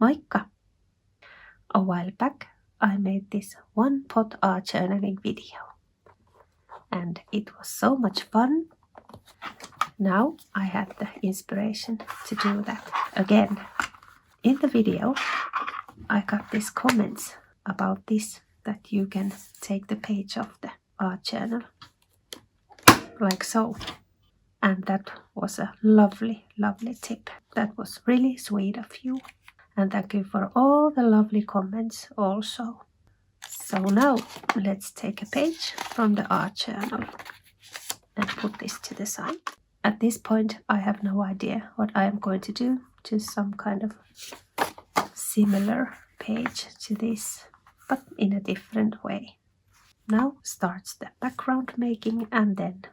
Moikka! A while back I made this one pot art journaling video and it was so much fun. Now I had the inspiration to do that again. In the video I got these comments about this, that you can take the page of the art journal like so. And that was a lovely tip. That was really sweet of you. And thank you for all the lovely comments also. So now let's take a page from the art journal and put this to the side. At this point I have no idea what I am going to do to some kind of similar page to this, but in a different way. Now starts the background making and then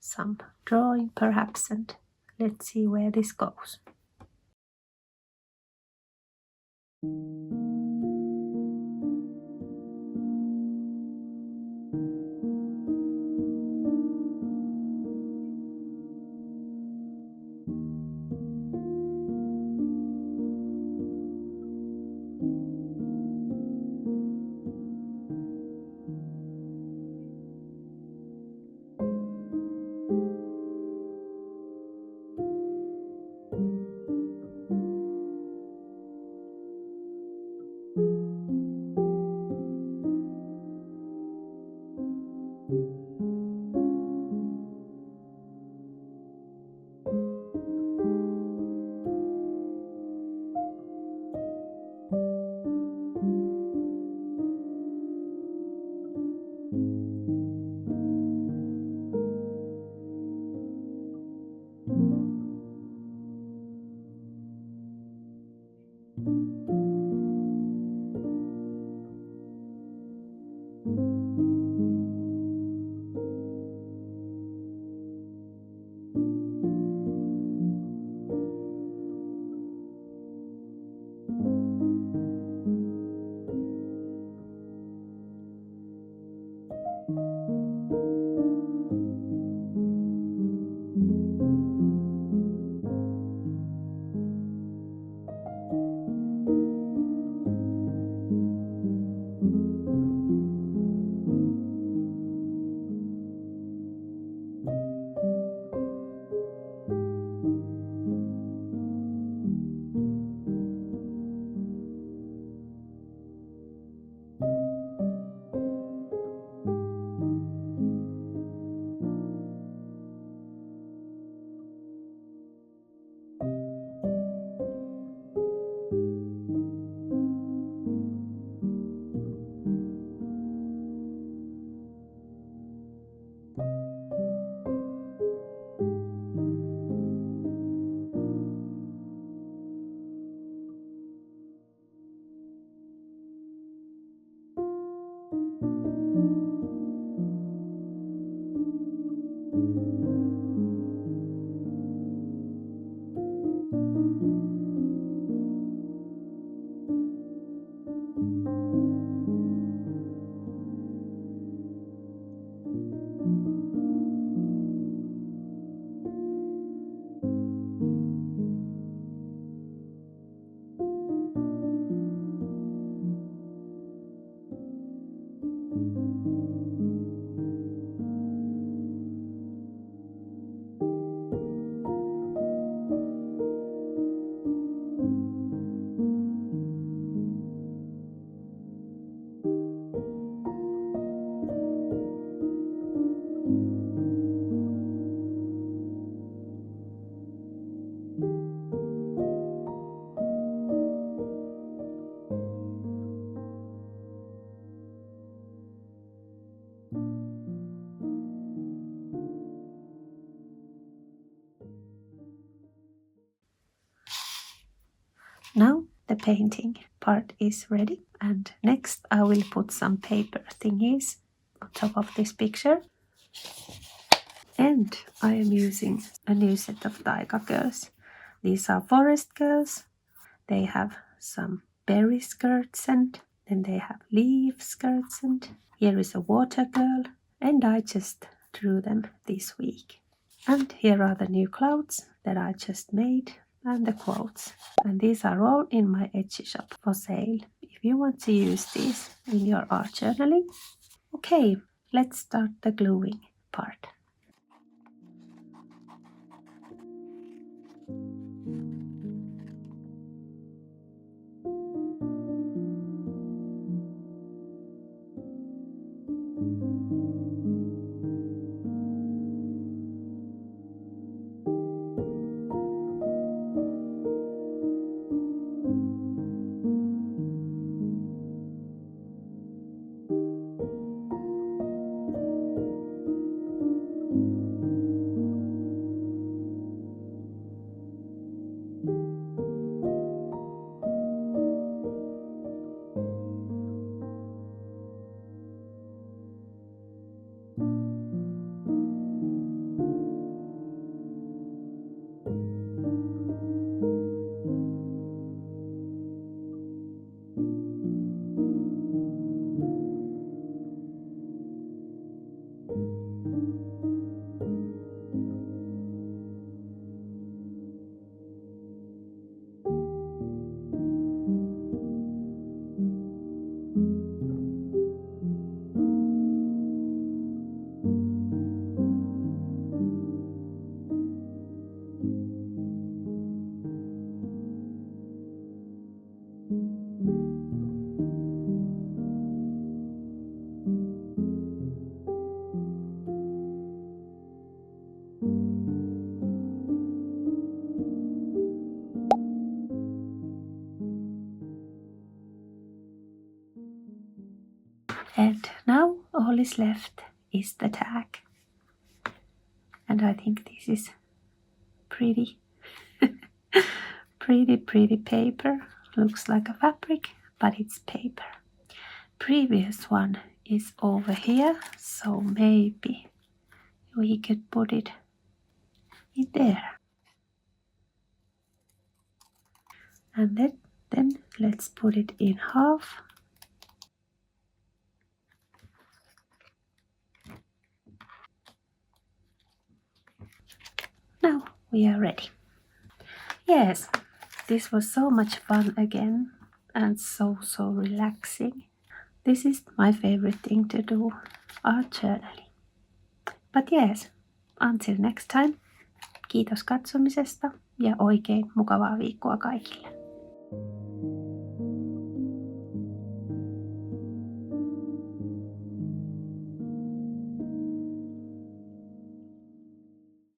some drawing perhaps, and let's see where this goes. Now the painting part is ready, and next I will put some paper thingies on top of this picture. And I am using a new set of Taiga girls. These are forest girls. They have some berry skirts and then they have leaf skirts, and here is a water girl, and I just drew them this week. And here are the new clouds that I just made, and the quotes. And these are all in my Etsy shop for sale if you want to use these in your art journaling. Okay, let's start the gluing part. And now all is left is the tag. And I think this is pretty, pretty paper. Looks like a fabric, but it's paper. Previous one is over here, so maybe we could put it in there. And then let's put it in half. Now we are ready. Yes, this was so much fun again and so relaxing. This is my favorite thing to do, art journaling. But yes, until next time, kiitos katsomisesta ja oikein mukavaa viikkoa kaikille.